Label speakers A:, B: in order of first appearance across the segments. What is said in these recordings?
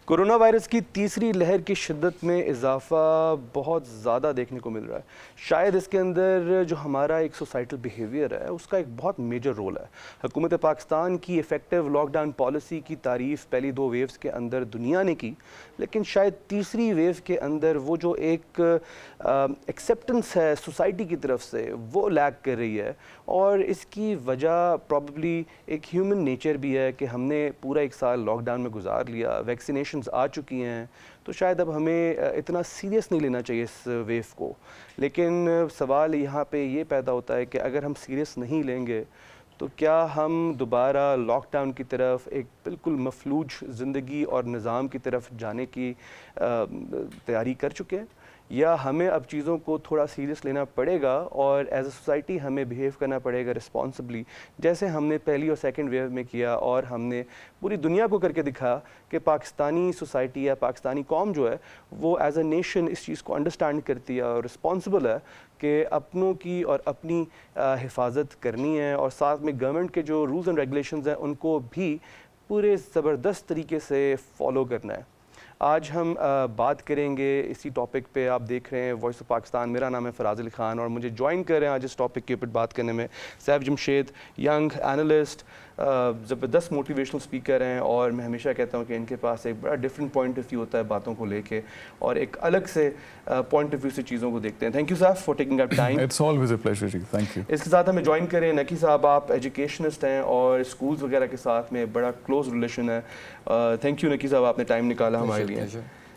A: Corona virus کی تیسری لہر کی شدت میں اضافہ بہت زیادہ دیکھنے کو مل رہا ہے. شاید اس کے اندر جو ہمارا ایک سوسائٹل بیہیویئر ہے اس کا ایک بہت میجر رول ہے. حکومت پاکستان کی ایفیکٹو لاک ڈاؤن پالیسی کی تعریف پہلی دو ویوز کے اندر دنیا نے کی، لیکن شاید تیسری ویو کے اندر وہ جو ایک ایکسیپٹنس ہے سوسائٹی کی طرف سے وہ لیک کر رہی ہے. اور اس کی وجہ پرابیبلی ایک ہیومن نیچر بھی ہے کہ ہم نے پورا ایک سال لاک ڈاؤن میں گزار لیا، ویکسینیشنز آ چکی ہیں، تو شاید اب ہمیں اتنا سیریس نہیں لینا چاہیے اس ویو کو. لیکن سوال یہاں پہ یہ پیدا ہوتا ہے کہ اگر ہم سیریس نہیں لیں گے تو کیا ہم دوبارہ لاک ڈاؤن کی طرف ایک بالکل مفلوج زندگی اور نظام کی طرف جانے کی تیاری کر چکے ہیں، یا ہمیں اب چیزوں کو تھوڑا سیریس لینا پڑے گا اور ایز اے سوسائٹی ہمیں بیہیو کرنا پڑے گا رسپانسبلی، جیسے ہم نے پہلی اور سیکنڈ ویو میں کیا اور ہم نے پوری دنیا کو کر کے دکھا کہ پاکستانی سوسائٹی یا پاکستانی قوم جو ہے وہ ایز اے نیشن اس چیز کو انڈرسٹینڈ کرتی ہے اور رسپانسبل ہے کہ اپنوں کی اور اپنی حفاظت کرنی ہے، اور ساتھ میں گورنمنٹ کے جو رولز اینڈ ریگولیشنز ہیں ان کو بھی پورے زبردست طریقے سے فالو کرنا ہے. آج ہم بات کریں گے اسی ٹاپک پہ. آپ دیکھ رہے ہیں وائس آف پاکستان، میرا نام ہے فراز علی خان، اور مجھے جوائن کر رہے ہیں آج اس ٹاپک کے اوپر بات کرنے میں سیف جمشید، ینگ اینالسٹ، زبردست موٹیویشنل اسپیکر ہیں، اور میں ہمیشہ کہتا ہوں کہ ان کے پاس ایک بڑا ڈفرینٹ پوائنٹ آف ویو ہوتا ہے باتوں کو لے کے، اور ایک الگ سے پوائنٹ آف ویو سے چیزوں کو دیکھتے ہیں. Thank you Saif for taking up time.
B: It's always a pleasure جی، تھینک یو.
A: اس کے ساتھ ہمیں جوائن کریں نقی صاحب. آپ ایجوکیشنسٹ ہیں اور اسکولز وغیرہ کے ساتھ میں بڑا کلوز ریلیشن ہے. تھینک یو نقی صاحب، آپ نے ٹائم نکالا ہمارے لیے.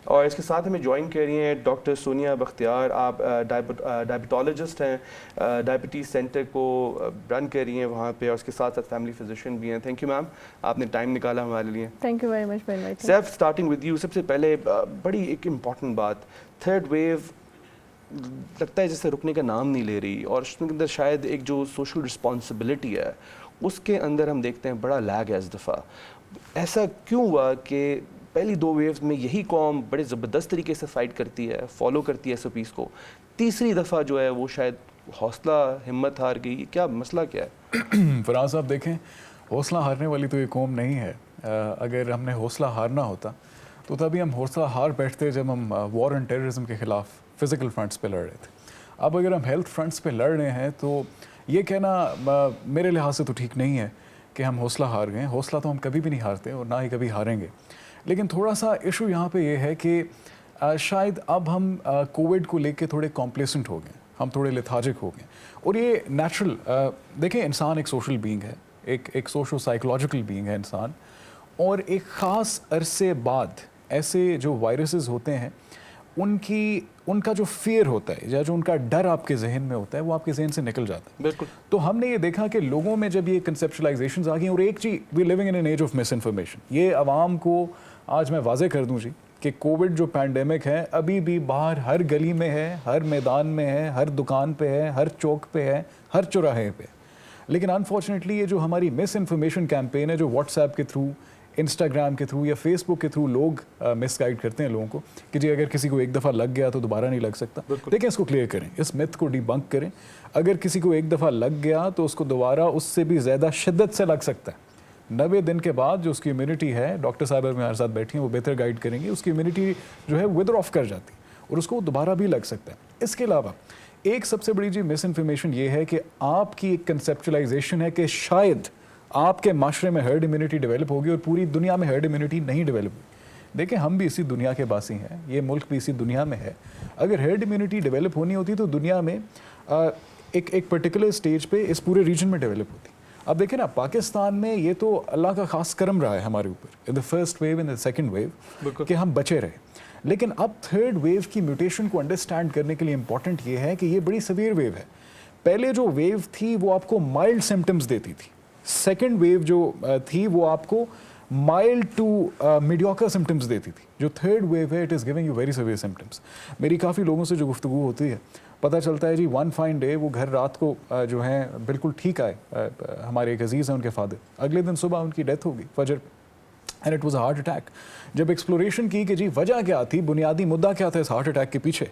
A: اور اس کے ساتھ ہمیں جوائن کر رہی ہیں ڈاکٹر سونیا بختیار. آپ ڈائبٹالوجسٹ ہیں، ڈائبٹیز سینٹر کو رن کر رہی ہیں وہاں پہ، اور اس کے ساتھ ساتھ فیملی فزیشین بھی ہیں. تھینک یو میم، آپ نے ٹائم نکالا ہمارے لیے.
C: Thank you very much for inviting.
A: Saif starting with you, سب سے پہلے بڑی ایک امپورٹنٹ بات، تھرڈ ویو لگتا ہے جیسے رکنے کا نام نہیں لے رہی، اور اس کے اندر شاید ایک جو سوشل رسپانسبلٹی ہے اس کے اندر ہم دیکھتے ہیں بڑا لیگ ہے اس دفعہ. ایسا کیوں ہوا کہ پہلی دو ویوز میں یہی قوم بڑے زبردست طریقے سے فائٹ کرتی ہے، فالو کرتی ہے SOPs کو، تیسری دفعہ جو ہے وہ شاید حوصلہ ہمت ہار گئی؟ کیا مسئلہ کیا ہے؟
B: فراز صاحب دیکھیں، حوصلہ ہارنے والی تو یہ قوم نہیں ہے. اگر ہم نے حوصلہ ہارنا ہوتا تو تبھی ہم حوصلہ ہار بیٹھتے جب ہم وار اینڈ ٹیررزم کے خلاف فزیکل فرنٹس پہ لڑ رہے تھے. اب اگر ہم ہیلتھ فرنٹس پہ لڑ رہے ہیں تو یہ کہنا میرے لحاظ سے تو ٹھیک نہیں ہے کہ ہم حوصلہ ہار گئے. حوصلہ تو ہم کبھی بھی نہیں ہارتے اور نہ ہی کبھی ہاریں گے. لیکن تھوڑا سا ایشو یہاں پہ یہ ہے کہ شاید اب ہم کووڈ کو لے کے تھوڑے کمپلیسنٹ ہو گئے، ہم تھوڑے لیتھارجک ہو گئے. اور یہ نیچرل، دیکھیں انسان ایک سوشل بینگ ہے، ایک سوشو سائیکولوجیکل بینگ ہے انسان، اور ایک خاص عرصے بعد ایسے جو وائرسز ہوتے ہیں ان کا جو فیئر ہوتا ہے یا جو ان کا ڈر آپ کے ذہن میں ہوتا ہے وہ آپ کے ذہن سے نکل جاتا ہے.
A: بالکل.
B: تو ہم نے یہ دیکھا کہ لوگوں میں جب یہ کنسیپچلائزیشنز آ گئی، اور ایک چیز، we living in an age of misinformation. یہ عوام کو آج میں واضح کر دوں جی کہ کووڈ جو پینڈیمک ہے ابھی بھی باہر ہر گلی میں ہے، ہر میدان میں ہے، ہر دکان پہ ہے، ہر چوک پہ ہے، ہر چوراہے پہ. لیکن انفارچونیٹلی یہ جو ہماری مس انفارمیشن کیمپین ہے، جو واٹس ایپ کے تھرو، انسٹاگرام کے تھرو یا فیس بک کے تھرو لوگ مس گائڈ کرتے ہیں لوگوں کو کہ جی اگر کسی کو ایک دفعہ لگ گیا تو دوبارہ نہیں لگ سکتا. دیکھیں اس کو کلیئر کریں، اس میتھ کو ڈی بنک کریں. اگر کسی کو ایک دفعہ لگ گیا تو اس کو دوبارہ اس سے بھی زیادہ شدت سے لگ سکتا ہے. 90 دن کے بعد جو اس کی امیونٹی ہے، ڈاکٹر صاحب ہمارے ساتھ بیٹھی ہیں وہ بہتر گائڈ کریں گی، اس کی امیونٹی جو ہے ودر آف کر جاتی ہے اور اس کو دوبارہ بھی لگ سکتا ہے. اس کے علاوہ ایک سب سے بڑی جی مس انفارمیشن یہ ہے کہ آپ کی ایک کنسیپچلائزیشن ہے کہ شاید آپ کے معاشرے میں ہرڈ امیونٹی ڈیولپ ہوگی اور پوری دنیا میں ہرڈ امیونٹی نہیں ڈیولپ ہوگی. دیکھیں ہم بھی اسی دنیا کے باسی ہیں، یہ ملک بھی اسی دنیا میں ہے. اگر ہرڈ امیونٹی ڈیولپ ہونی ہوتی تو دنیا میں ایک پرٹیکولر سٹیج پہ اس پورے ریجن میں ڈیولپ ہوتی. اب دیکھیں نا پاکستان میں یہ تو اللہ کا خاص کرم رہا ہے ہمارے اوپر، in the first wave in the second wave, کہ ہم بچے رہے. لیکن اب تھرڈ ویو کی میوٹیشن کو انڈرسٹینڈ کرنے کے لیے امپورٹنٹ یہ ہے کہ یہ بڑی سیویئر ویو ہے. پہلے جو ویو تھی وہ آپ کو مائلڈ سمٹمز دیتی تھی. سیکنڈ ویو جو تھی وہ آپ کو مائلڈ ٹو میڈیوکر سمٹمز دیتی تھی. جو تھرڈ ویو ہے it is giving you very severe symptoms. میری کافی لوگوں سے جو گفتگو ہوتی ہے پتہ چلتا ہے جی ون فائن ڈے وہ گھر رات کو جو ہیں بالکل ٹھیک آئے، ہمارے ایک عزیز ہیں ان کے فادر، اگلے دن صبح ان کی ڈیتھ ہو گئی فجر، and it was a heart attack. جب ایکسپلوریشن کی کہ جی وجہ کیا تھی، بنیادی مدعا کیا تھا اس ہارٹ اٹیک کے پیچھے،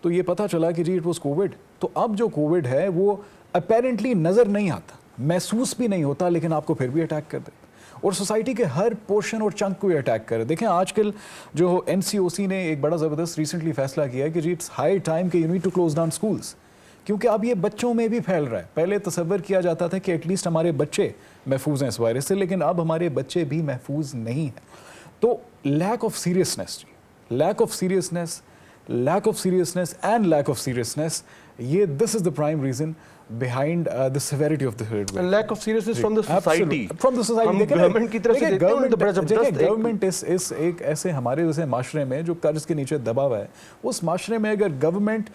B: تو یہ پتہ چلا کہ جی اٹ واز کووڈ. تو اب جو کووڈ ہے وہ اپیرنٹلی نظر نہیں آتا، محسوس بھی نہیں ہوتا، لیکن آپ کو پھر بھی اٹیک کر دیتا. اور سوسائٹی کے ہر پورشن اور چنک کو یہ اٹیک کر رہے ہیں. دیکھیں آج کل جو NCOC نے ایک بڑا زبردست ریسنٹلی فیصلہ کیا ہے کہ جی اٹس ہائی ٹائم کہ you need to close down schools, کیونکہ اب یہ بچوں میں بھی پھیل رہا ہے. پہلے تصور کیا جاتا تھا کہ ایٹ لیسٹ ہمارے بچے محفوظ ہیں اس وائرس سے, لیکن اب ہمارے بچے بھی محفوظ نہیں ہیں. تو lack of seriousness and lack of seriousness, یہ this is the prime reason behind the severity of the third wave.
A: And lack of seriousness from the society.
B: From the society.
A: ہم گورنمنٹ کی طرف سے دیکھتے ہیں تو بڑا زبردست
B: گورنمنٹ اس ایک ایسے ہمارے جیسے معاشرے میں جو قرض کے نیچے دبا ہوا ہے, اس معاشرے میں اگر گورنمنٹ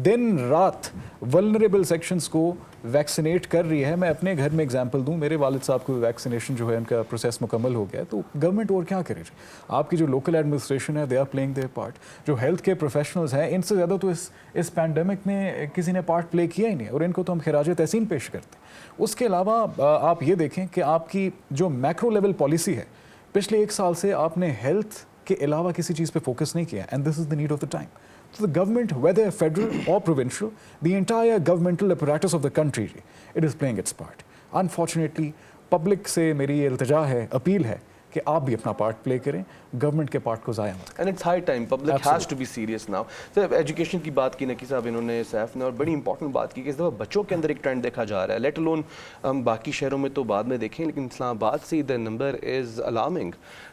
B: دن رات ولنریبل سیکشنز کو ویکسینیٹ کر رہی ہے. میں اپنے گھر میں اگزامپل دوں, میرے والد صاحب کو ویکسینیشن جو ہے ان کا پروسیس مکمل ہو گیا ہے, تو گورنمنٹ اور کیا کرے. آپ کی جو لوکل ایڈمنسٹریشن ہے, they are playing their part. جو ہیلتھ کے پروفیشنلز ہیں, ان سے زیادہ تو اس پینڈیمک میں کسی نے پارٹ پلے کیا ہی نہیں, اور ان کو تو ہم خراج تحسین پیش کرتے ہیں. اس کے علاوہ آپ یہ دیکھیں کہ آپ کی جو میکرو لیول پالیسی ہے, پچھلے 1 سال سے آپ نے ہیلتھ کے علاوہ کسی چیز پہ فوکس نہیں کیا, and this is the need of the time. So the government, whether federal or provincial, the entire governmental apparatus of the country, it is playing its part. Unfortunately, public سے میری یہ التجا ہے, اپیل ہے کہ آپ بھی اپنا پارٹ پلے کریں, گورنمنٹ کے پارٹ کو ضائع مت کریں.
A: And it's high time, public has to be serious now. Sir education کی بات کی نقی صاحب انہوں نے, سیف نے, اور بڑی امپورٹنٹ بات کی کہ اس دفعہ بچوں کے اندر ایک ٹرینڈ دیکھا جا رہا ہے. لیٹ الون ہم باقی شہروں میں تو بعد میں دیکھیں, لیکن اسلام آباد سے دا نمبر از الارمنگ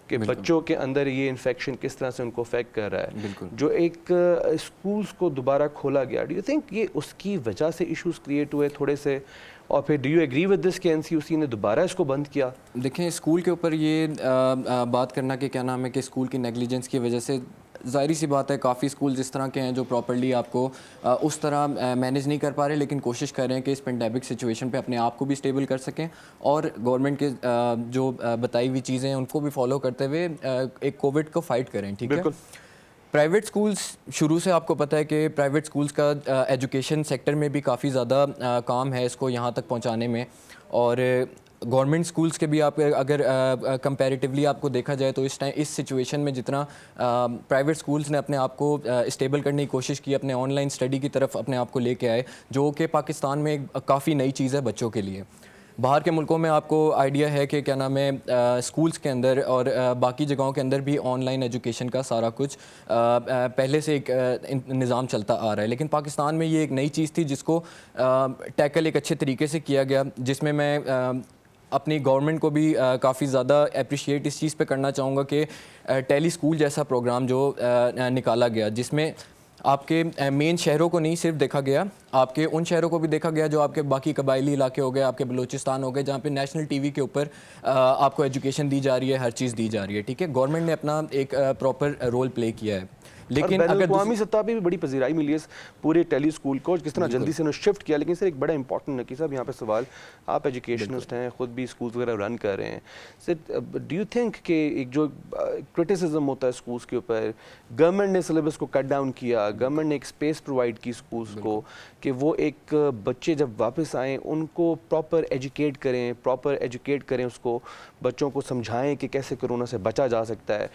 A: کہ بچوں کے اندر یہ انفیکشن کس طرح سے ان کو افیکٹ کر رہا ہے. جو ایک اسکولس کو دوبارہ کھولا گیا, ڈو یو تھنک یہ اس کی وجہ سے ایشوز کریٹ ہوئے تھوڑے سے, اور پھر do you agree with this کہ NCOC نے دوبارہ اس کو بند کیا؟
C: دیکھیں اسکول کے اوپر یہ بات کرنا کہ کیا نام ہے کہ اسکول کی نیگلیجنس کی وجہ سے, ظاہری سی بات ہے کافی اسکولز اس طرح کے ہیں جو پراپرلی آپ کو اس طرح مینیج نہیں کر پا رہے, لیکن کوشش کر رہے ہیں کہ اس پینڈیمک سچویشن پہ اپنے آپ کو بھی اسٹیبل کر سکیں, اور گورنمنٹ کے جو بتائی ہوئی چیزیں ہیں ان کو بھی فالو کرتے ہوئے ایک کووڈ کو فائٹ کریں. ٹھیک ہے. پرائیویٹ سکولز, شروع سے آپ کو پتہ ہے کہ پرائیویٹ سکولز کا ایجوکیشن سیکٹر میں بھی کافی زیادہ کام ہے اس کو یہاں تک پہنچانے میں, اور گورنمنٹ سکولز کے بھی آپ اگر کمپیریٹیولی آپ کو دیکھا جائے تو اس سچویشن میں جتنا پرائیویٹ سکولز نے اپنے آپ کو اسٹیبل کرنے کی کوشش کی, اپنے آن لائن اسٹڈی کی طرف اپنے آپ کو لے کے آئے, جو کہ پاکستان میں کافی نئی چیز ہے بچوں کے لیے. باہر کے ملکوں میں آپ کو آئیڈیا ہے کہ کیا نام ہے اسکولس کے اندر اور باقی جگہوں کے اندر بھی آن لائن ایجوکیشن کا سارا کچھ پہلے سے ایک نظام چلتا آ رہا ہے, لیکن پاکستان میں یہ ایک نئی چیز تھی جس کو ٹیکل ایک اچھے طریقے سے کیا گیا, جس میں اپنی گورنمنٹ کو بھی کافی زیادہ اپریشیٹ اس چیز پہ کرنا چاہوں گا کہ ٹیلی اسکول جیسا پروگرام جو نکالا گیا, جس میں آپ کے مین شہروں کو نہیں صرف دیکھا گیا, آپ کے ان شہروں کو بھی دیکھا گیا جو آپ کے باقی قبائلی علاقے ہو گئے, آپ کے بلوچستان ہو گئے, جہاں پہ نیشنل ٹی وی کے اوپر آپ کو ایجوکیشن دی جا رہی ہے, ہر چیز دی جا رہی ہے. ٹھیک ہے, گورنمنٹ نے اپنا ایک پراپر رول پلے کیا ہے, لیکن
A: بین الاقوامی سطح پہ بھی بڑی پذیرائی ملی ہے پورے ٹیلی اسکول کو, کس طرح جلدی سے انہوں نے شفٹ کیا. لیکن سر ایک بڑا امپورٹنٹ نقی صاحب یہاں پہ سوال, آپ ایجوکیشنسٹ ہیں, خود بھی اسکولس وغیرہ رن کر رہے ہیں, سر ڈو یو تھنک کہ ایک جو کرٹیسزم ہوتا ہے اسکولس کے اوپر, گورنمنٹ نے سلیبس کو کٹ ڈاؤن کیا, گورنمنٹ نے ایک اسپیس پرووائڈ کی اسکولس کو کہ وہ ایک بچے جب واپس آئیں ان کو پراپر ایجوکیٹ کریں, اس کو بچوں کو سمجھائیں کہ کیسے کرونا سے بچا جا سکتا ہے.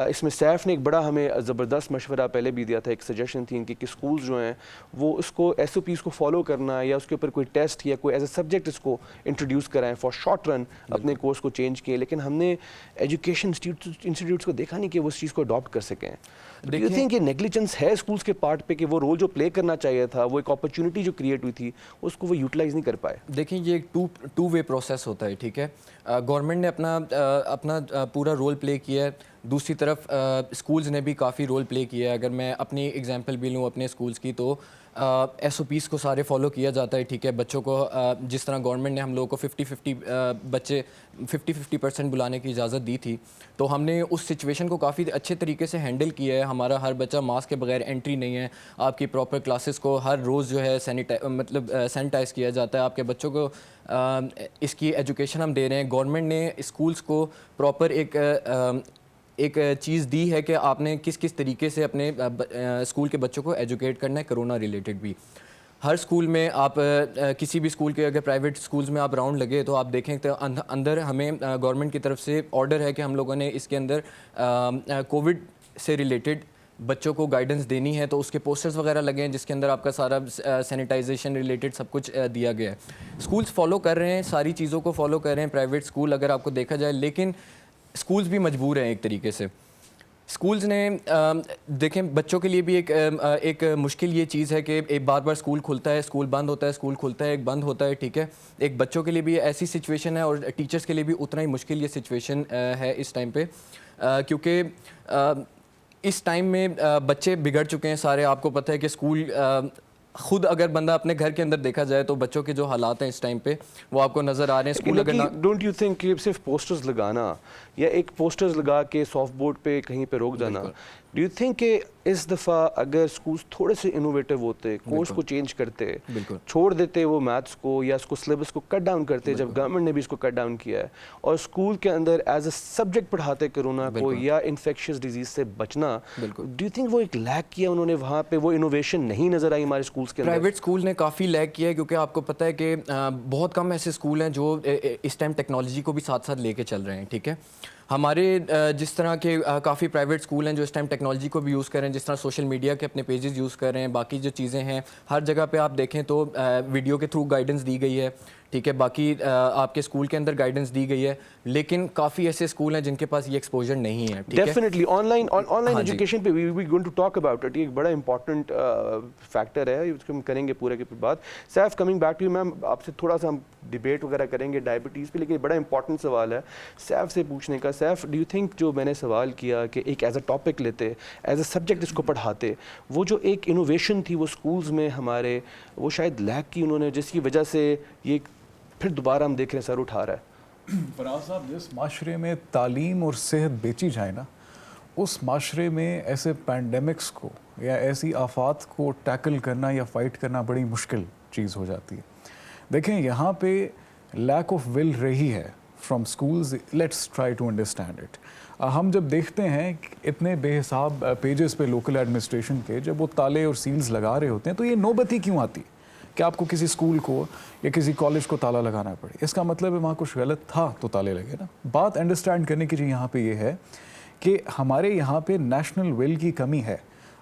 A: اس میں سیف نے ایک بڑا ہمیں زبردست مشورہ پہلے بھی دیا تھا, ایک سجیشن تھی ان کی کہ اسکولز جو ہیں وہ اس کو SOPs کو فالو کرنا, یا اس کے اوپر کوئی ٹیسٹ یا کوئی ایز اے سبجیکٹ اس کو انٹروڈیوس کرائیں فار شارٹ رن, اپنے کورس کو چینج کیے. لیکن ہم نے ایجوکیشن انسٹیٹیوٹس کو دیکھا نہیں کہ وہ اس چیز کو اڈاپٹ کر سکیں. ڈو یو تھنک یہ نیگلیجنس ہے اسکولس کے پارٹ پہ کہ وہ رول جو پلے کرنا چاہیے تھا, وہ ایک اپرچونٹی جو کریٹ ہوئی تھی اس کو وہ یوٹیلائز نہیں کر پائے؟
C: دیکھیں یہ ایک ٹو وے پروسیس ہوتا ہے. ٹھیک ہے, گورنمنٹ نے اپنا پورا رول پلے کیا ہے, دوسری طرف اسکولز نے بھی کافی رول پلے کیا ہے. اگر میں اپنی ایگزامپل بھی لوں اپنے اسکولز کی, تو SOPs کو سارے فالو کیا جاتا ہے. ٹھیک ہے, بچوں کو جس طرح گورنمنٹ نے ہم لوگوں کو 50-50 بچے 50% بلانے کی اجازت دی تھی, تو ہم نے اس سچویشن کو کافی اچھے طریقے سے ہینڈل کیا ہے. ہمارا ہر بچہ ماسک کے بغیر انٹری نہیں ہے, آپ کی پراپر کلاسز کو ہر روز جو ہے سینیٹائز کیا جاتا ہے, آپ کے بچوں کو اس کی ایجوکیشن ہم دے رہے ہیں. گورنمنٹ نے اسکولس کو پراپر ایک چیز دی ہے کہ آپ نے کس طریقے سے اپنے اسکول کے بچوں کو ایجوکیٹ کرنا ہے, کرونا ریلیٹڈ بھی. ہر اسکول میں آپ کسی بھی اسکول کے اگر پرائیویٹ اسکولز میں آپ راؤنڈ لگے تو آپ دیکھیں تو اندر ہمیں گورنمنٹ کی طرف سے آرڈر ہے کہ ہم لوگوں نے اس کے اندر کووڈ سے ریلیٹڈ بچوں کو گائیڈنس دینی ہے تو اس کے پوسٹرز وغیرہ لگے ہیں جس کے اندر آپ کا سارا سینیٹائزیشن ریلیٹڈ سب کچھ دیا گیا ہے. اسکولس فالو کر رہے ہیں, ساری چیزوں کو فالو کر رہے ہیں پرائیویٹ اسکول اگر آپ کو دیکھا جائے, لیکن اسکولس بھی مجبور ہیں ایک طریقے سے. اسکولز نے دیکھیں بچوں کے لیے بھی ایک مشکل یہ چیز ہے کہ ایک بار اسکول کھلتا ہے, اسکول بند ہوتا ہے, اسکول کھلتا ہے, ایک بند ہوتا ہے, ٹھیک ہے. ایک بچوں کے لیے بھی ایسی سچویشن ہے اور ٹیچرس کے لیے بھی اتنا ہی مشکل یہ سچویشن ہے اس ٹائم پہ, کیونکہ اس ٹائم میں بچے بگڑ چکے ہیں سارے. آپ کو پتہ ہے کہ اسکول خود اگر بندہ اپنے گھر کے اندر دیکھا جائے تو بچوں کے جو حالات ہیں اس ٹائم پہ وہ آپ کو نظر آ رہے ہیں. اسکول اگر
A: ڈونٹ یو تھنک کہ صرف پوسٹرز لگانا یا ایک پوسٹرز لگا کے سافٹ بورڈ پہ کہیں پہ روک جانا, ڈو یو تھنک کہ اس دفعہ اگر اسکولس تھوڑے سے انوویٹو ہوتے, کورس کو چینج کرتے, چھوڑ دیتے وہ میتھس کو یا اس کو سلیبس کو کٹ ڈاؤن کرتے, جب گورنمنٹ نے بھی اس کو کٹ ڈاؤن کیا ہے, اور اسکول کے اندر ایز اے سبجیکٹ پڑھاتے کرونا کو یا انفیکشس ڈیزیز سے بچنا, ڈو یو تھنک وہ ایک لیک کیا انہوں نے وہاں پہ, وہ انوویشن نہیں نظر آئی ہمارے اسکولس کے اندر؟
C: پرائیویٹ اسکول نے کافی لیک کیا ہے کیونکہ آپ کو پتہ ہے کہ بہت کم ایسے اسکول ہیں جو اس ٹائم ٹیکنالوجی کو بھی ساتھ ساتھ لے کے چل رہے ہیں, ٹھیک ہے. ہمارے جس طرح کے کافی پرائیویٹ اسکول ہیں جو اس ٹائم ٹیکنالوجی کو بھی یوز کر رہے ہیں, جس طرح سوشل میڈیا کے اپنے پیجز یوز کر رہے ہیں, باقی جو چیزیں ہیں ہر جگہ پہ آپ دیکھیں تو ویڈیو کے تھرو گائیڈنس دی گئی ہے, ٹھیک ہے. باقی آپ کے اسکول کے اندر گائیڈنس دی گئی ہے, لیکن کافی ایسے اسکول ہیں جن کے پاس یہ ایکسپوجر نہیں ہے, ٹھیک ہے.
A: ڈیفینیٹلی آن لائن ایجوکیشن پہ we going to talk about it, یہ ایک بڑا امپورٹنٹ فیکٹر ہے, اس کو ہم کریں گے پورے کے پورے بات. Saif coming back to you, ma'am آپ سے تھوڑا سا ہم ڈیبیٹ وغیرہ کریں گے ڈائبٹیز پہ, لیکن بڑا امپورٹنٹ سوال ہے سیف سے پوچھنے کا. سیف, ڈو یو تھنک جو میں نے سوال کیا کہ ایک ایز اے ٹاپک لیتے, ایز اے سبجیکٹ اس کو پڑھاتے, وہ جو ایک انوویشن تھی وہ اسکولز میں ہمارے, وہ شاید لیک کی انہوں نے, جس کی وجہ سے یہ پھر دوبارہ ہم دیکھ رہے ہیں سر اٹھا رہا ہے؟
B: فراز صاحب, جس معاشرے میں تعلیم اور صحت بیچی جائے نا, اس معاشرے میں ایسے پینڈیمکس کو یا ایسی آفات کو ٹیکل کرنا یا فائٹ کرنا بڑی مشکل چیز ہو جاتی ہے. دیکھیں یہاں پہ لیک آف ول رہی ہے from schools, let's try to understand it. ہم جب دیکھتے ہیں اتنے بے حساب پیجز پہ لوکل ایڈمنسٹریشن کے جب وہ تالے اور سیلز لگا رہے ہوتے ہیں تو یہ نوبت ہی کیوں آتی کہ آپ کو کسی اسکول کو یا کسی کالج کو تالا لگانا پڑے؟ اس کا مطلب ہے وہاں کچھ غلط تھا تو تالے لگے نا. بات انڈرسٹینڈ کرنے کی یہاں پہ یہ ہے کہ ہمارے یہاں پہ نیشنل ول کی کمی ہے.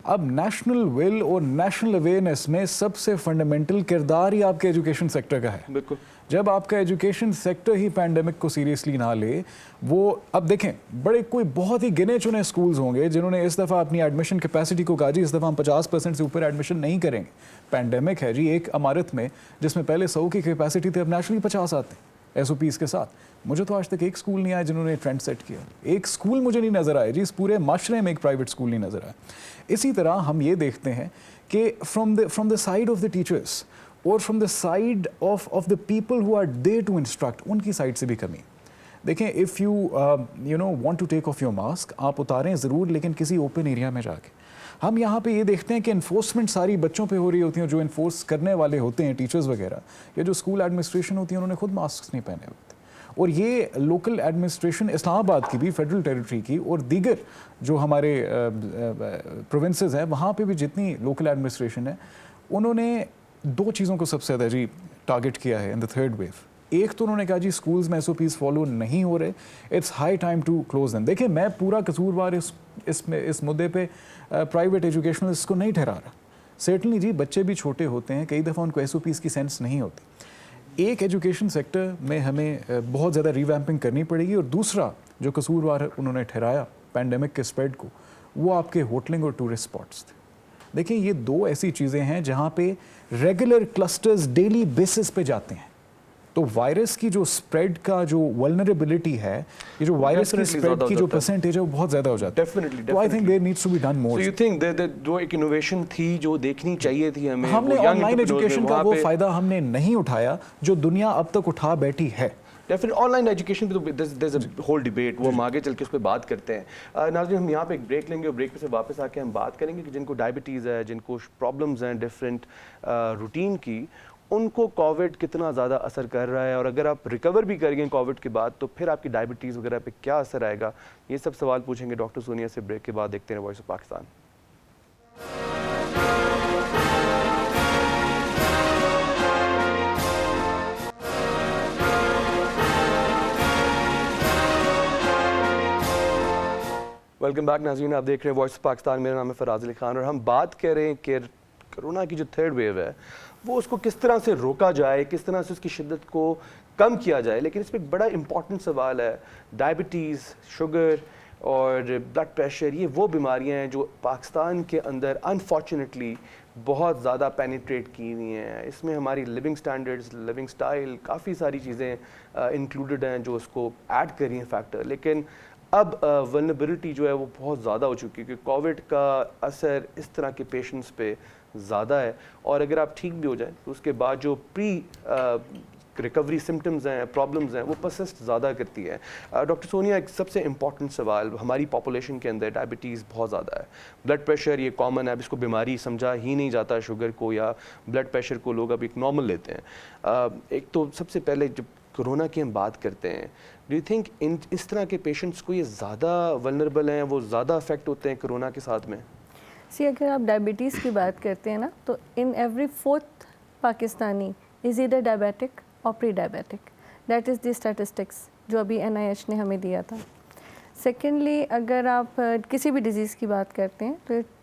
B: اب نیشنل ول اور نیشنل اویئرنیس میں سب سے فنڈامنٹل کردار ہی آپ کے ایجوکیشن سیکٹر کا ہے.
A: بالکل.
B: جب آپ کا ایجوکیشن سیکٹر ہی پینڈیمک کو سیریسلی نہ لے, وہ اب دیکھیں بڑے کوئی بہت ہی گنے چنے اسکولز ہوں گے جنہوں نے اس دفعہ اپنی ایڈمیشن کیپیسٹی کو کہا جی اس دفعہ ہم 50% سے اوپر ایڈمیشن نہیں کریں گے. پینڈیمک ہے جی ایک عمارت میں جس میں پہلے 100 کی کیپیسٹی تھی, اب نیشنلی 50 آتے ہیں ایس او پیز کے ساتھ. مجھے تو آج تک ایک اسکول نہیں آیا جنہوں نے ٹرینڈ سیٹ کیا, ایک اسکول مجھے نہیں نظر آیا جی, اس پورے معاشرے میں ایک پرائیویٹ اسکول نہیں نظر آیا. اسی طرح ہم یہ دیکھتے ہیں کہ from the side of the teachers اور from the side of the people who are there to instruct, ان کی سائڈ سے بھی کمی. دیکھیں if you know want to take off your mask, آپ اتاریں ضرور لیکن کسی اوپن ایریا میں جا کے. ہم یہاں پہ یہ دیکھتے ہیں کہ انفورسمنٹ ساری بچوں پہ ہو رہی ہوتی ہیں, جو انفورس کرنے والے ہوتے ہیں ٹیچرز وغیرہ یا جو اسکول ایڈمنسٹریشن ہوتی ہے انہوں نے خود ماسک نہیں پہنے ہوتے. اور یہ لوکل ایڈمنسٹریشن اسلام آباد کی بھی, فیڈرل ٹیریٹری کی اور دیگر جو ہمارے پروونسز ہیں وہاں پہ بھی جتنی لوکل ایڈمنسٹریشن ہے, انہوں نے 2 چیزوں کو سب سے زیادہ جی ٹارگٹ کیا ہے ان دا تھرڈ ویو. ایک تو انہوں نے کہا جی اسکولز میں ایس او پیز فالو نہیں ہو رہے, it's high time to close them. دیکھیں میں پورا قصوروار اس مدعے پہ پرائیویٹ ایجوکیشنلسٹ کو نہیں ٹھہرا رہا. سرٹنلی جی بچے بھی چھوٹے ہوتے ہیں, کئی دفعہ ان کو ایس او پیز کی سینس نہیں ہوتی. ایک ایجوکیشن سیکٹر میں ہمیں بہت زیادہ ریویمپنگ کرنی پڑے گی, اور دوسرا جو قصوروار انہوں نے ٹھہرایا پینڈیمک کے اسپریڈ کو, وہ آپ کے ہوٹلنگ اور ٹورسٹ اسپاٹس تھے. دیکھیں یہ 2 ایسی چیزیں ہیں جہاں پہ ریگولر کلسٹرز ڈیلی بیسس پہ جاتے ہیں. تو وائرس کی جو اسپریڈ کا جو ولنریبلٹی ہے, یہ جو وائرس کی اسپریڈ کی جو پرسنٹیج ہے وہ بہت زیادہ ہو جاتی ہے.
A: ڈیفینیٹلی.
B: تو I think there needs to be done more.
A: So you think جو ایک انوویشن تھی جو دیکھنی چاہیے تھی ہمیں,
B: ہم نے آن لائن ایجوکیشن کا وہ فائدہ ہم نے نہیں اٹھایا جو دنیا اب تک اٹھا بیٹھی ہے.
A: ڈیفینیٹ آن لائن ایجوکیشن پہ تو دیر از اے ہول ڈبیٹ, وہ ہم آگے چل کے اس پہ بات کرتے ہیں. ناظرین ہم یہاں پہ ایک بریک لیں گے, اور بریک پہ سے واپس آ کے ہم بات کریں گے کہ جن کو ڈائبٹیز ہے, جن کو پرابلمز ہیں ڈفرینٹ روٹین کی, ان کو کووڈ کتنا زیادہ اثر کر رہا ہے, اور اگر آپ ریکور بھی کر گئے کووڈ کے بعد تو پھر آپ کی ڈائبٹیز وغیرہ پہ کیا اثر آئے گا. یہ سب سوال پوچھیں گے ڈاکٹر سونیا سے بریک کے بعد. دیکھتے ہیں voice of Pakistan. Welcome back ناظرین، آپ دیکھ رہے ہیں وائس آف پاکستان. میرا نام ہے فراز علی خان اور ہم بات کر رہے ہیں کہ کرونا کی جو تھرڈ ویو ہے وہ اس کو کس طرح سے روکا جائے، کس طرح سے اس کی شدت کو کم کیا جائے. لیکن اس میں ایک بڑا امپورٹنٹ سوال ہے، ڈائبٹیز، شوگر اور بلڈ پریشر. یہ وہ بیماریاں ہیں جو پاکستان کے اندر انفارچونیٹلی بہت زیادہ پینیٹریٹ کی ہوئی ہیں. اس میں ہماری لیونگ سٹینڈرڈز، لیونگ سٹائل، کافی ساری چیزیں انکلوڈڈ ہیں جو اس کو ایڈ کر رہی ہیں فیکٹر. لیکن اب ولنریبلٹی جو ہے وہ بہت زیادہ ہو چکی ہے کہ کووڈ کا اثر اس طرح کے پیشنٹس پہ زیادہ ہے، اور اگر آپ ٹھیک بھی ہو جائیں تو اس کے بعد جو پری ریکوری سمٹمز ہیں، پرابلمز ہیں، وہ پرسسٹ زیادہ کرتی ہے. ڈاکٹر سونیا، ایک سب سے امپورٹنٹ سوال، ہماری پاپولیشن کے اندر ڈائبٹیز بہت زیادہ ہے، بلڈ پریشر یہ کامن ہے، اب اس کو بیماری سمجھا ہی نہیں جاتا شوگر کو یا بلڈ پریشر کو، لوگ اب ایک نارمل لیتے ہیں. ایک تو سب سے پہلے جب کرونا کی ہم بات کرتے ہیں، ڈو یو تھنک اس طرح کے پیشنٹس کو یہ زیادہ ولنریبل ہیں، وہ زیادہ افیکٹ ہوتے ہیں کرونا کے ساتھ میں؟
D: اگر آپ ڈائبٹیز کی بات کرتے ہیں نا، تو in every fourth Pakistani is either diabetic اور pre diabetic. That is the statistics جو ابھی NIH نے ہمیں دیا تھا. سیکنڈلی، اگر آپ کسی بھی ڈیزیز کی بات کرتے ہیں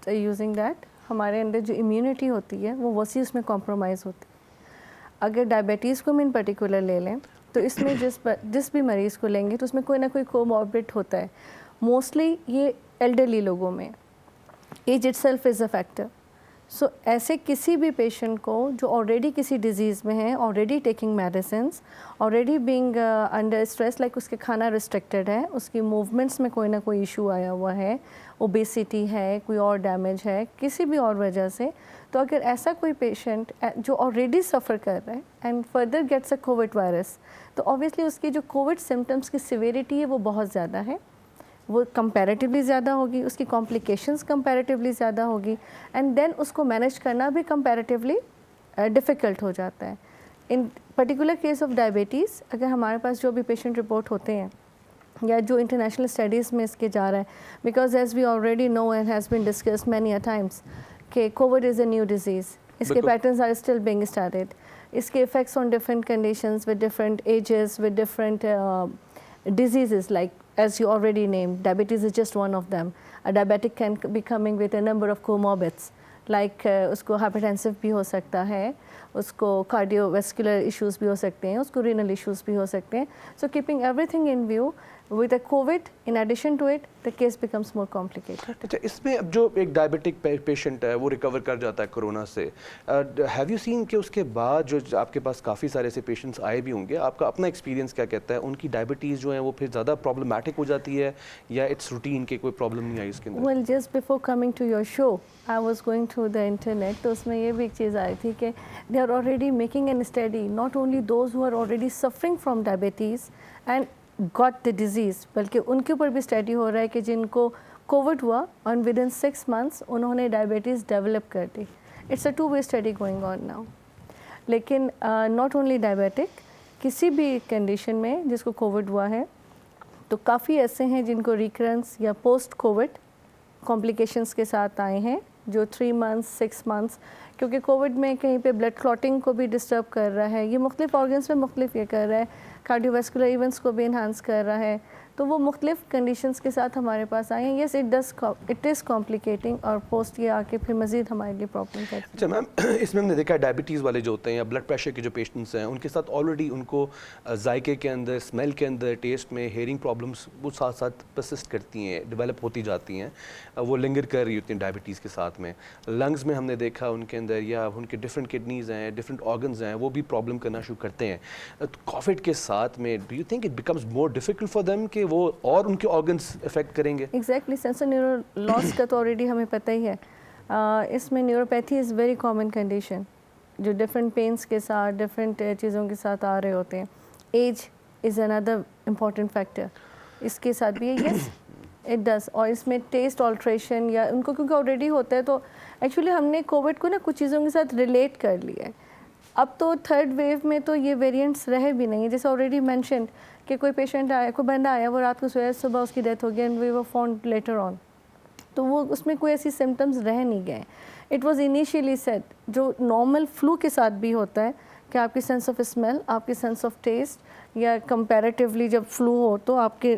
D: تو یوزنگ دیٹ ہمارے اندر جو امیونٹی ہوتی ہے وہ ویسی اس میں کمپرومائز ہوتی ہے. اگر ڈائبٹیز کو ہم ان پرٹیکولر لے لیں تو اس میں جس بھی مریض کو لیں گے تو اس میں کوئی نہ کوئی کوموربڈ ہوتا ہے. موسٹلی یہ ایلڈرلی لوگوں میں، age itself is a factor. So ایسے کسی بھی پیشنٹ کو جو آلریڈی کسی ڈیزیز میں ہیں، already taking medicines, already being under stress, like اس کے کھانا ریسٹرکٹیڈ ہے، اس کی موومنٹس میں کوئی نہ کوئی ایشو آیا ہوا ہے، اوبیسٹی ہے، کوئی اور ڈیمیج ہے کسی بھی اور وجہ سے، تو اگر ایسا کوئی پیشنٹ جو آلریڈی سفر کر رہا ہے and further gets a Covid virus, تو اوبیسلی اس کی جو کووڈ سمٹمس کی سیویریٹی ہے وہ بہت زیادہ ہے، وہ کمپیریٹیولی زیادہ ہوگی، اس کی کمپلیکیشنز کمپیریٹیولی زیادہ ہوگی، اینڈ دین اس کو مینیج کرنا بھی کمپیریٹیولی ڈیفیکلٹ ہو جاتا ہے. In particular case of diabetes, اگر ہمارے پاس جو بھی پیشنٹ رپورٹ ہوتے ہیں یا جو انٹرنیشنل اسٹڈیز میں اس کے جا رہا ہے، because as we already know and has been discussed many a times کہ covid is a new disease, اس کے patterns are still being started, اس کے effects on different conditions with different ages with different diseases, like as you already named, diabetes is just one of them. A diabetic can be coming with a number of comorbids, like اس کو hypertensive بھی ہو سکتا ہے، اس کو cardiovascular issues بھی ہو سکتے ہیں، اس کو renal issues بھی ہو سکتے ہیں. So keeping everything in view, with a COVID, in addition to it, the case becomes more complicated.
A: اچھا، اس میں اب جو ایک ڈائبٹک پیشنٹ ہے وہ ریکور کر جاتا ہے کرونا سے، ہیو یو سین کہ اس کے بعد جو آپ کے پاس کافی سارے ایسے پیشنٹس آئے بھی ہوں گے، آپ کا اپنا ایکسپیرینس کیا کہتا ہے، ان کی ڈائبٹیز جو ہیں وہ پھر زیادہ پرابلمٹک ہو جاتی ہے یا اٹس روٹین کے کوئی پرابلم نہیں آئی اس کے اندر؟
D: Well, just before coming to your show, I was going through the internet, تو اس میں یہ بھی ایک چیز آئی تھی کہ they are already making a study, not only those who are already suffering from diabetes and got the disease, بلکہ ان کے اوپر بھی اسٹڈی ہو رہا ہے کہ جن کو کووڈ ہوا اور ود ان 6 months انہوں نے ڈائبٹیز ڈیولپ کر دی. It's a 2-way study going on now. لیکن ناٹ اونلی ڈائبٹک، کسی بھی کنڈیشن میں جس کو کووڈ ہوا ہے تو کافی ایسے ہیں جن کو ریکرنس یا پوسٹ کووڈ کمپلیکیشنس کے ساتھ آئے ہیں، جو 3 months 6 months، کیونکہ کووڈ میں کہیں پہ بلڈ کلاٹنگ کو بھی ڈسٹرب کر رہا ہے، یہ مختلف آرگنس میں مختلف یہ کر رہا ہے، کارڈیو ویسکولر ایونٹس کو بھی انہانس کر رہا ہے، تو وہ مختلف کنڈیشنز کے ساتھ ہمارے پاس آئے ہیں. یس، اٹ از کمپلیکیٹنگ، اور پوسٹ یہ آ کے پھر مزید ہمارے لیے پرابلم کرتی ہے.
A: اچھا میم، اس میں ہم نے دیکھا ہے ڈائبٹیز والے جو ہوتے ہیں یا بلڈ پریشر کے جو پیشنٹس ہیں ان کے ساتھ آلریڈی ان کو ذائقے کے اندر، اسمیل کے اندر، ٹیسٹ میں، ہیئرنگ پرابلمس وہ ساتھ ساتھ پرسسٹ کرتی ہیں، ڈیولپ ہوتی جاتی ہیں، وہ لنگر کر رہی ہوتی ہیں ڈائبٹیز کے ساتھ میں. لنگز میں ہم نے دیکھا ان کے اندر یا ان کے ڈفرینٹ کڈنیز ہیں، ڈفرینٹ آرگنز ہیں، وہ بھی پرابلم کرنا شروع کرتے ہیں. کووڈ کے ساتھ میں do you think it becomes more difficult for them کہ وہ اور ان کے آرگنس افیکٹ کریں گے؟
D: ایگزیکٹلی، سینسر نیورو لاس کا تو آلریڈی ہمیں پتہ ہی ہے. اس میں نیوروپیتھی از ویری کامن کنڈیشن جو ڈفرینٹ پینس کے ساتھ، ڈفرینٹ چیزوں کے ساتھ آ رہے ہوتے ہیں. ایج از اندر امپورٹنٹ فیکٹر اس کے ساتھ بھی ہے. Yes it does. اور اس میں ٹیسٹ آلٹریشن یا ان کو کیونکہ آلریڈی ہوتا ہے، تو ایکچولی ہم نے کووڈ کو نا کچھ چیزوں کے ساتھ ریلیٹ کر لیا ہے. اب تو تھرڈ ویو میں تو یہ ویریئنٹس رہے بھی نہیں، جیسے آلریڈی مینشنڈ کہ کوئی پیشنٹ آیا، کوئی بندہ آیا، وہ رات کو سویا، صبح اس کی ڈیتھ ہو گئی، and we were found later on. تو وہ اس میں کوئی ایسی سمٹمز رہ نہیں گئے. اٹ واز انیشیلی سیٹ جو نارمل فلو کے ساتھ بھی ہوتا ہے کہ آپ کی سینس آف اسمیل، آپ کی سینس آف ٹیسٹ، یا کمپیریٹیولی جب فلو ہو تو آپ کے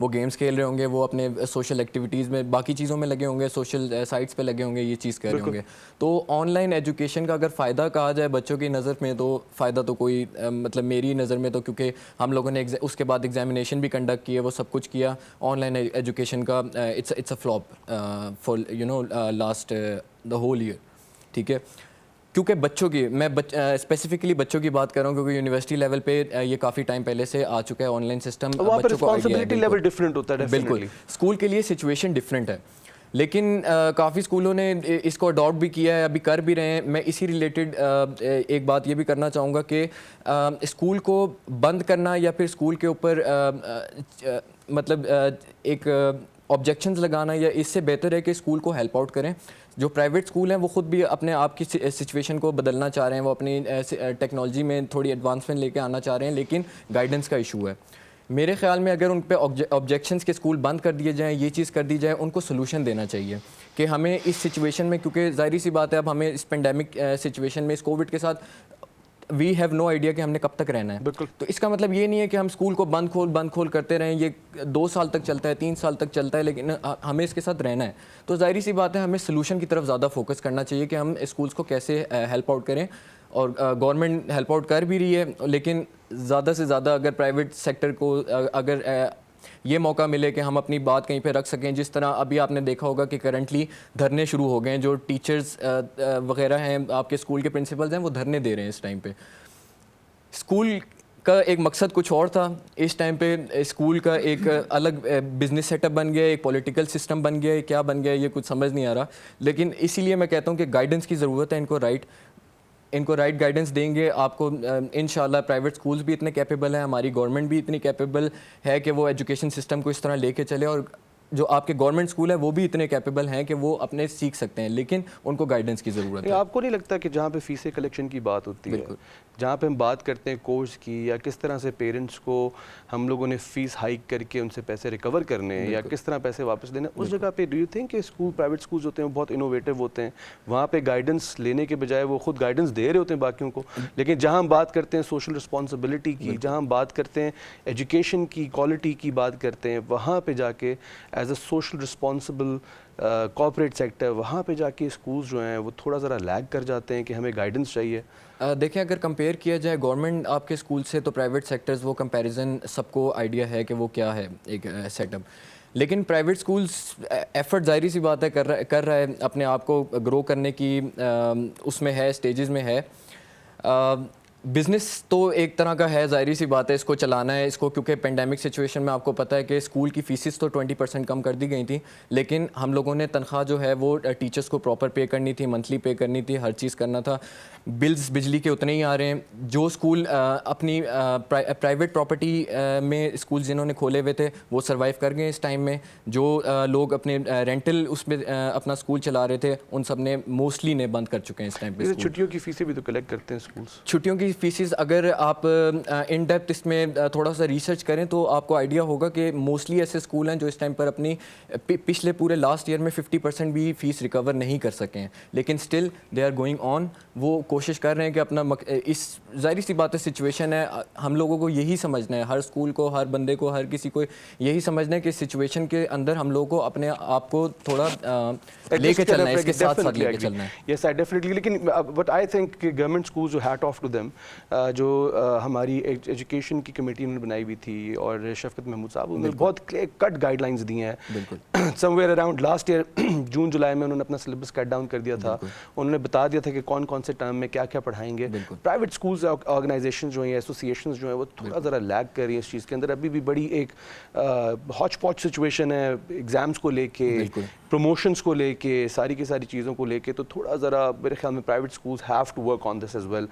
C: وہ گیمز کھیل رہے ہوں گے, وہ اپنے سوشل ایکٹیویٹیز میں باقی چیزوں میں لگے ہوں گے, سوشل سائٹس پہ لگے ہوں گے, یہ چیز کر رہے ہوں گے. تو آن لائن ایجوکیشن کا اگر فائدہ کہا جائے بچوں کی نظر میں, تو فائدہ تو کوئی مطلب میری نظر میں تو, کیونکہ ہم لوگوں نے اس کے بعد ایگزامینیشن بھی کنڈکٹ کیے, وہ سب کچھ کیا. آن لائن ایجوکیشن کا it's a flop for last the whole year. ٹھیک ہے, کیونکہ بچوں کی, میں اسپیسیفکلی بچوں کی بات کر رہا ہوں, کیونکہ یونیورسٹی لیول پہ یہ کافی ٹائم پہلے سے آ چکا ہے آن لائن سسٹم.
A: وہاں پر رسپانسبلٹی لیول ڈفرینٹ ہوتا ہے.
C: بالکل, اسکول کے لیے سچویشن ڈفرینٹ ہے, لیکن کافی اسکولوں نے اس کو اڈاپٹ بھی کیا ہے, ابھی کر بھی رہے ہیں. میں اسی ریلیٹڈ ایک بات یہ بھی کرنا چاہوں گا کہ اسکول کو بند کرنا یا پھر اسکول کے اوپر مطلب ایک آبجیکشنز لگانا, یا اس سے بہتر ہے کہ اسکول کو ہیلپ آؤٹ کریں. جو پرائیویٹ اسکول ہیں وہ خود بھی اپنے آپ کی سچویشن کو بدلنا چاہ رہے ہیں, وہ اپنی ٹیکنالوجی میں تھوڑی ایڈوانسمنٹ لے کے آنا چاہ رہے ہیں, لیکن گائیڈنس کا ایشو ہے. میرے خیال میں اگر ان پہ آبجیکشنس کے اسکول بند کر دیے جائیں, یہ چیز کر دی جائے, ان کو سلوشن دینا چاہیے کہ ہمیں اس سچویشن میں, کیونکہ ظاہری سی بات ہے اب ہمیں اس پینڈیمک سچویشن میں, اس کووڈ کے ساتھ وی ہیو نو آئیڈیا کہ ہم نے کب تک رہنا ہے. تو اس کا مطلب یہ نہیں ہے کہ ہم اسکول کو بند کھول کرتے رہیں, یہ 2 سال تک چلتا ہے, 3 سال تک چلتا ہے, لیکن ہمیں اس کے ساتھ رہنا ہے. تو ظاہری سی بات ہے ہمیں سلوشن کی طرف زیادہ فوکس کرنا چاہیے کہ ہم اسکولس کو کیسے ہیلپ آؤٹ کریں. اور گورنمنٹ ہیلپ آؤٹ کر بھی رہی ہے, لیکن زیادہ سے زیادہ اگر پرائیویٹ سیکٹر کو اگر یہ موقع ملے کہ ہم اپنی بات کہیں پہ رکھ سکیں, جس طرح ابھی آپ نے دیکھا ہوگا کہ کرنٹلی دھرنے شروع ہو گئے ہیں, جو ٹیچرز وغیرہ ہیں, آپ کے اسکول کے پرنسپلز ہیں, وہ دھرنے دے رہے ہیں اس ٹائم پہ. اسکول کا ایک مقصد کچھ اور تھا, اس ٹائم پہ اسکول کا ایک الگ بزنس سیٹ اپ بن گیا, ایک پولیٹیکل سسٹم بن گیا, کیا بن گیا یہ کچھ سمجھ نہیں آ رہا. لیکن اسی لیے میں کہتا ہوں کہ گائیڈنس کی ضرورت ہے. ان کو رائٹ گائیڈنس دیں گے آپ کو انشاءاللہ. پرائیویٹ اسکولز بھی اتنے کیپیبل ہیں, ہماری گورنمنٹ بھی اتنی کیپیبل ہے کہ وہ ایجوکیشن سسٹم کو اس طرح لے کے چلے, اور جو آپ کے گورنمنٹ اسکول ہے وہ بھی اتنے کیپیبل ہیں کہ وہ اپنے سیکھ سکتے ہیں, لیکن ان کو گائیڈنس کی ضرورت ہے.
A: آپ کو نہیں لگتا کہ جہاں پہ فیسیں کلیکشن کی بات ہوتی ہے, جہاں پہ ہم بات کرتے ہیں کورس کی, یا کس طرح سے پیرنٹس کو ہم لوگوں نے فیس ہائک کر کے ان سے پیسے ریکور کرنے ہیں, یا کس طرح پیسے واپس لینے, اس جگہ پہ ڈو یو تھنک کہ پرائیویٹ اسکولز ہوتے ہیں بہت انوویٹو ہوتے ہیں, وہاں پہ گائیڈنس لینے کے بجائے وہ خود گائیڈنس دے رہے ہوتے ہیں باقیوں کو. لیکن جہاں ہم بات کرتے ہیں سوشل رسپانسبلٹی کی, جہاں ہم بات کرتے ہیں ایجوکیشن کی کوالٹی کی بات کرتے ہیں, وہاں پہ جا کے as a social responsible corporate sector, وہاں پہ جا کے اسکولز جو ہیں وہ تھوڑا ذرا لیگ کر جاتے ہیں کہ ہمیں گائیڈنس چاہیے.
C: دیکھیں اگر کمپیئر کیا جائے گورنمنٹ آپ کے اسکول سے, تو پرائیویٹ سیکٹرز وہ کمپیریزن سب کو آئیڈیا ہے کہ وہ کیا ہے ایک سیٹ اپ. لیکن پرائیویٹ اسکولس ایفرٹ ظاہری سی بات ہے کر رہا ہے اپنے آپ کو گرو کرنے کی, اس میں ہے, اسٹیجز میں ہے. بزنس تو ایک طرح کا ہے, ظاہری سی بات ہے, اس کو چلانا ہے اس کو, کیونکہ پینڈیمک سچویشن میں آپ کو پتہ ہے کہ اسکول کی فیسز تو 20% کم کر دی گئی تھیں, لیکن ہم لوگوں نے تنخواہ جو ہے وہ ٹیچرس کو پراپر پے کرنی تھی, منتھلی پے کرنی تھی, ہر چیز کرنا تھا. بلز بجلی کے اتنے ہی آ رہے ہیں. جو اسکول اپنی پرائیویٹ پراپرٹی میں اسکول جنہوں نے کھولے ہوئے تھے وہ سروائیو کر گئے اس ٹائم میں. جو لوگ اپنے رینٹل اس میں اپنا اسکول چلا رہے تھے ان سب نے موسٹلی نے بند کر چکے ہیں اس ٹائم پہ.
A: چھٹیوں کی فیسیں بھی تو کلیکٹ کرتے ہیں اسکولس.
C: چھٹیوں کی فیسز اگر آپ ان ڈیپتھ اس میں تھوڑا سا ریسرچ کریں تو آپ کو آئیڈیا ہوگا کہ موسٹلی ایسے اسکول ہیں جو اس ٹائم پر اپنی پچھلے پورے لاسٹ ایئر میں 50% بھی فیس ریکور نہیں کر سکے ہیں, لیکن still they are going on. وہ کوشش کر رہے ہیں کہ اپنا اس ظاہری سی بات ہے سچویشن ہے, ہم لوگوں کو یہی سمجھنا ہے, ہر اسکول کو, ہر بندے کو, ہر کسی کو یہی سمجھنا ہے کہ سچویشن کے اندر ہم لوگوں کو اپنے آپ کو تھوڑا لے کے چلنا ہے, اس کے ساتھ ساتھ لے کے چلنا ہے.
A: یس آئی ڈیفینیٹلی. لیکن بٹ آئی تھنک کہ گورنمنٹ اسکولز جو ہیٹ آف ٹو دیم, جو ہماری ایجوکیشن کی کمیٹی انہوں نے بنائی ہوئی تھی, اور شفقت محمود صاحب انہوں نے بہت کٹ گائیڈ لائنز دی ہیں. سم ویئر اراؤنڈ لاسٹ ایئر جون جولائی میں انہوں نے اپنا سلیبس کٹ ڈاؤن کر دیا تھا. انہوں نے بتا دیا تھا کہ کون کون سے ٹرم میں کیا کیا پڑھائیں گے. پرائیویٹ اسکولز آرگنائزیشن جو ہیں, ایسوسیشنز جو ہیں, وہ تھوڑا ذرا لیگ کر رہی ہیں اس چیز کے اندر. ابھی بھی بڑی ایک ہاچ پاچ سچویشن ہے ایگزامس کو لے کے, پروموشنس کو لے کے, ساری کی ساری چیزوں کو لے کے. تو تھوڑا ذرا میرے خیال میں private schools have to work on this as well,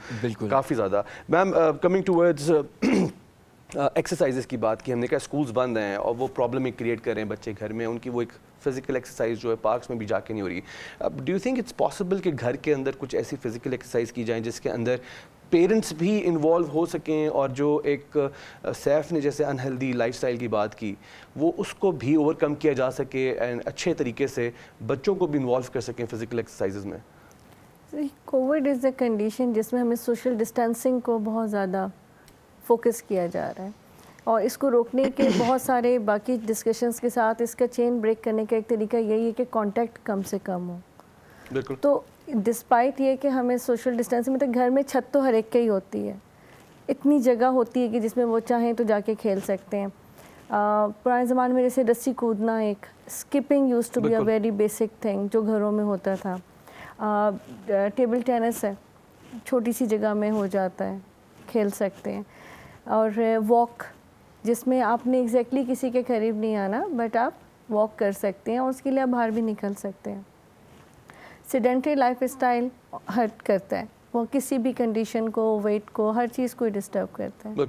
A: کافی زیادہ. میم کمنگ ٹوورڈز ایکسرسائزز کی بات کی ہم نے, کہا اسکولز بند ہیں اور وہ پرابلم ایک کریٹ کر رہے ہیں بچے گھر میں, ان کی وہ ایک فزیکل ایکسرسائز جو ہے پارکس میں بھی جا کے نہیں ہو رہی. Do you think it's possible کہ گھر کے اندر کچھ ایسی فزیکل ایکسرسائز کی جائیں جس کے اندر پیرنٹس بھی انوالو ہو سکیں, اور جو ایک سیف نے جیسے انہیلدی لائف اسٹائل کی بات کی, وہ اس کو بھی اوور کم کیا جا سکے اینڈ اچھے طریقے سے بچوں کو بھی انوالو کر سکیں فزیکل ایکسرسائزز میں؟
D: کووڈ از اے کنڈیشن جس میں ہمیں سوشل ڈسٹینسنگ کو بہت زیادہ فوکس کیا جا رہا ہے. اور اس کو روکنے کے بہت سارے باقی ڈسکشنز کے ساتھ اس کا چین بریک کرنے کا ایک طریقہ یہی ہے کہ کانٹیکٹ کم سے کم ہو.
A: بالکل.
D: تو ڈسپائٹ یہ کہ ہمیں سوشل ڈسٹینسنگ مطلب گھر میں چھت تو ہر ایک کی ہوتی ہے, اتنی جگہ ہوتی ہے کہ جس میں وہ چاہیں تو جا کے کھیل سکتے ہیں. پرانے زمانے میں جیسے رسی کودنا, ایک skipping used to be a very basic thing جو گھروں میں ہوتا تھا. ٹیبل ٹینس ہے, چھوٹی سی جگہ میں ہو جاتا ہے, کھیل سکتے ہیں. اور واک, جس میں آپ نے ایگزیکٹلی کسی کے قریب نہیں آنا بٹ آپ واک کر سکتے ہیں اور اس کے لیے آپ باہر بھی نکل سکتے ہیں. سیڈنٹری لائف اسٹائل ہرٹ کرتا ہے, وہ کسی بھی کنڈیشن کو, ویٹ کو, ہر چیز کو ڈسٹرب کرتا ہے.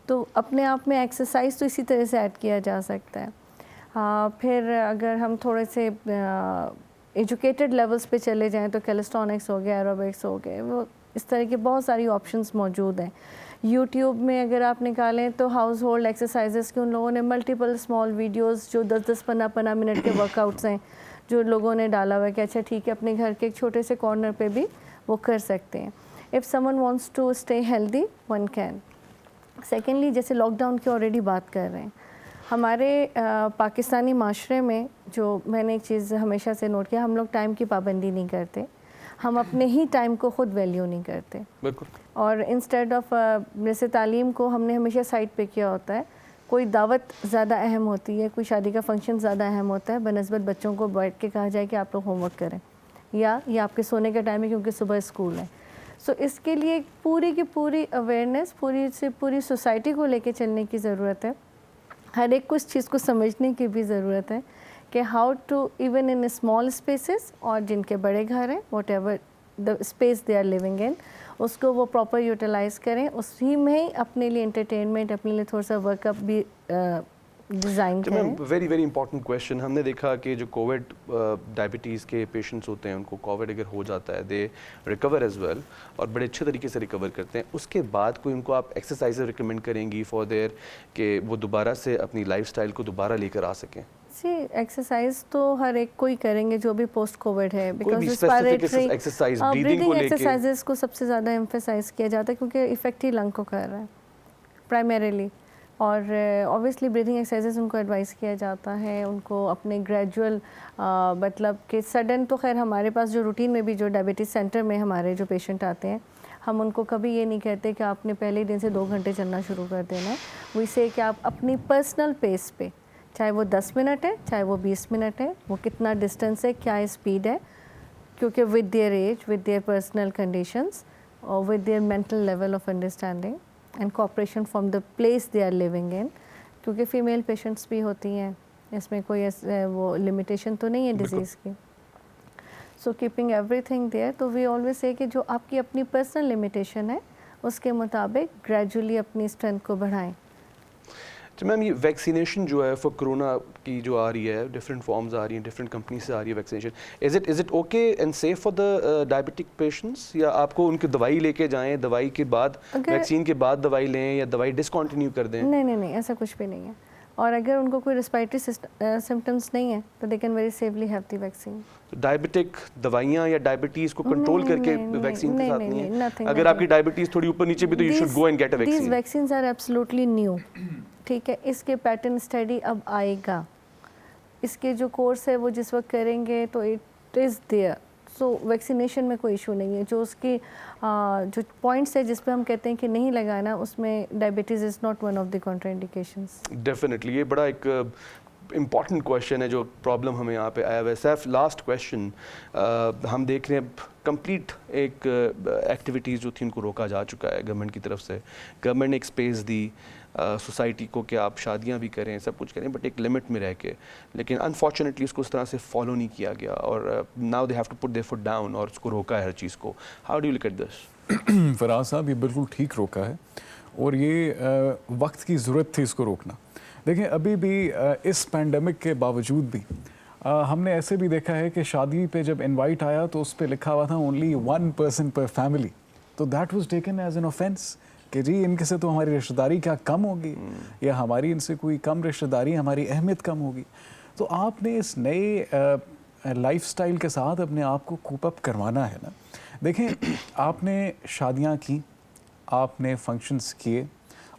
D: تو اپنے آپ میں ایکسرسائز تو اسی طرح سے ایڈ کیا جا سکتا ہے. پھر اگر ہم تھوڑے سے ایجوکیٹڈ لیولس پہ چلے جائیں تو کیلسٹونکس ہو گیا, ایروبکس ہو گئے, وہ اس طرح کے بہت ساری آپشنس موجود ہیں. یوٹیوب میں اگر آپ نکالیں تو ہاؤس ہولڈ ایکسرسائزز کے ان لوگوں نے ملٹیپل اسمال ویڈیوز جو 10-10 15 منٹ کے ورک آؤٹس ہیں جو لوگوں نے ڈالا ہوا ہے کہ اچھا ٹھیک ہے اپنے گھر کے ایک چھوٹے سے کارنر پہ بھی وہ کر سکتے ہیں. If someone wants to stay healthy one can. Secondly جیسے لاک ڈاؤن کی آلریڈی بات کر رہے ہیں, ہمارے پاکستانی معاشرے میں جو میں نے ایک چیز ہمیشہ سے نوٹ کیا, ہم لوگ ٹائم کی پابندی نہیں کرتے, ہم اپنے ہی ٹائم کو خود ویلیو نہیں کرتے.
A: بالکل.
D: اور انسٹیڈ آف جیسے تعلیم کو ہم نے ہمیشہ سائڈ پہ کیا ہوتا ہے, کوئی دعوت زیادہ اہم ہوتی ہے, کوئی شادی کا فنکشن زیادہ اہم ہوتا ہے بنسبت بچوں کو بیٹھ کے کہا جائے کہ آپ لوگ ہوم ورک کریں یا یہ آپ کے سونے کا ٹائم ہے کیونکہ صبح اسکول ہے. سو اس کے لیے پوری کی پوری اویئرنیس پوری سوسائٹی کو لے کے چلنے کی ضرورت ہے. ہر ایک کو اس چیز کو سمجھنے کی بھی ضرورت ہے کہ how to even in small spaces, اور جن کے بڑے گھر ہیں whatever the space they are living in, اس کو وہ پراپر یوٹیلائز کریں, اسی میں ہی اپنے لیے انٹرٹینمنٹ, اپنے لیے تھوڑا سا ورک اپ بھی ڈیزائن کریں.
A: Very very important question. ہم نے دیکھا کہ جو کووڈ ڈائبٹیز کے پیشنٹس ہوتے ہیں ان کو کووڈ اگر ہو جاتا ہے دے ریکور ایز ویل, اور بڑے اچھے طریقے سے ریکور کرتے ہیں. اس کے بعد کوئی ان کو آپ ایکسرسائز ریکمینڈ کریں گی فار دیئر کہ وہ دوبارہ سے اپنی لائف اسٹائل کو دوبارہ لے کر آ سکیں؟
D: جی ایکسرسائز تو ہر ایک کو ہی کریں گے جو بھی پوسٹ کووڈ ہے, بیکاز ریسپیریٹری بریدنگ ایکسرسائزز کو سب سے زیادہ ایمفیسائز کیا جاتا ہے کیونکہ افیکٹ ہی لنگ کو کر رہا ہے پرائمریلی. اور اوبیسلی بریدنگ ایکسرسائزز ان کو ایڈوائز کیا جاتا ہے, ان کو اپنے گریجول مطلب کہ سڈن تو خیر ہمارے پاس جو روٹین میں بھی جو ڈائبٹیز سینٹر میں ہمارے جو پیشنٹ آتے ہیں ہم ان کو کبھی یہ نہیں کہتے کہ آپ نے پہلے دن سے 2 گھنٹے چلنا شروع کر دینا ہے. وہی سے کہ آپ اپنی پرسنل پیس پہ, چاہے وہ 10 منٹ ہے چاہے وہ 20 منٹ ہے, وہ کتنا ڈسٹینس ہے, کیا اسپیڈ ہے, کیونکہ with their age, with their personal conditions اور with their mental level of understanding and cooperation from the place they are living in, کیونکہ فیمیل پیشنٹس بھی ہوتی ہیں, اس میں کوئی وہ لمیٹیشن تو نہیں ہے ڈیزیز کی. So keeping everything there, تو وی آلویز سے کہ جو آپ کی اپنی پرسنل لمیٹیشن ہے اس کے مطابق گریجولی اپنی اسٹرینتھ کو بڑھائیں.
A: تو میم یہ ویکسینیشن جو ہے فار کرونا کی جو آ رہی ہے, ڈفرینٹ فارمز آ رہی ہیں, ڈفرینٹ کمپنی سے آ رہی ہے vaccination, is it okay and safe for the diabetic patients, یا آپ کو ان کی دوائی لے کے جائیں, دوائی کے بعد ویکسین کے بعد دوائی لیں, یا دوائی ڈسکنٹینیو کر دیں؟
D: نہیں ایسا کچھ بھی نہیں ہے. اور اگر ان کو کوئی ریسپائریٹری سمٹمس نہیں ہیں تو they can very safely have the vaccine.
A: Diabetic دوائیاں یا ڈائبٹیز کو کنٹرول کر کے ویکسین کے ساتھ نہیں ہے؟ اگر آپ کی ڈائبٹیز تھوڑی اوپر نیچے بھی تو you should go and get a vaccine.
D: These vaccines are absolutely new, ٹھیک ہے. اس کے پیٹرن اسٹڈی اب آئے گا, اس کے جو کورس ہے وہ جس وقت کریں گے تو it is there. So vaccination میں کوئی ایشو نہیں ہے. جو اس کی جو پوائنٹس ہے جس پہ ہم کہتے ہیں کہ نہیں لگانا, اس میں diabetes is not one of the contraindications.
A: Definitely یہ بڑا ایک امپورٹنٹ کویشچن ہے جو پرابلم ہمیں یہاں پہ آیا ہوا ہے. سیف لاسٹ کویشچن, ہم دیکھ رہے ہیں کمپلیٹ ایک ایکٹیویٹیز جو تھی ان کو روکا جا چکا ہے گورنمنٹ کی طرف سے. گورنمنٹ نے ایک اسپیس دی سوسائٹی کو کہ آپ شادیاں بھی کریں, سب کچھ کریں, بٹ ایک لمٹ میں رہ کے, لیکن انفارچونیٹلی اس کو اس طرح سے فالو نہیں کیا گیا, اور now they have to put their feet down, اور اس کو روکا ہے ہر چیز کو. How do you look at this?
B: Faraz sahab یہ بالکل ٹھیک روکا ہے, اور یہ وقت کی ضرورت تھی اس کو روکنا. دیکھیں ابھی بھی اس پینڈیمک کے باوجود بھی ہم نے ایسے بھی دیکھا ہے کہ شادی پہ جب انوائٹ آیا تو اس پہ لکھا ہوا تھا اونلی 1 person پر فیملی, تو that was taken as an offence کہ جی ان کے سے تو ہماری رشتہ داری کیا کم ہوگی, یا ہماری ان سے کوئی کم رشتہ داری, ہماری اہمیت کم ہوگی. تو آپ نے اس نئے لائف سٹائل کے ساتھ اپنے آپ کو کوپ اپ کروانا ہے نا. دیکھیں آپ نے شادیاں کی, آپ نے فنکشنز کیے,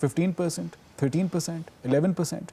B: 15%, 13%, 11%,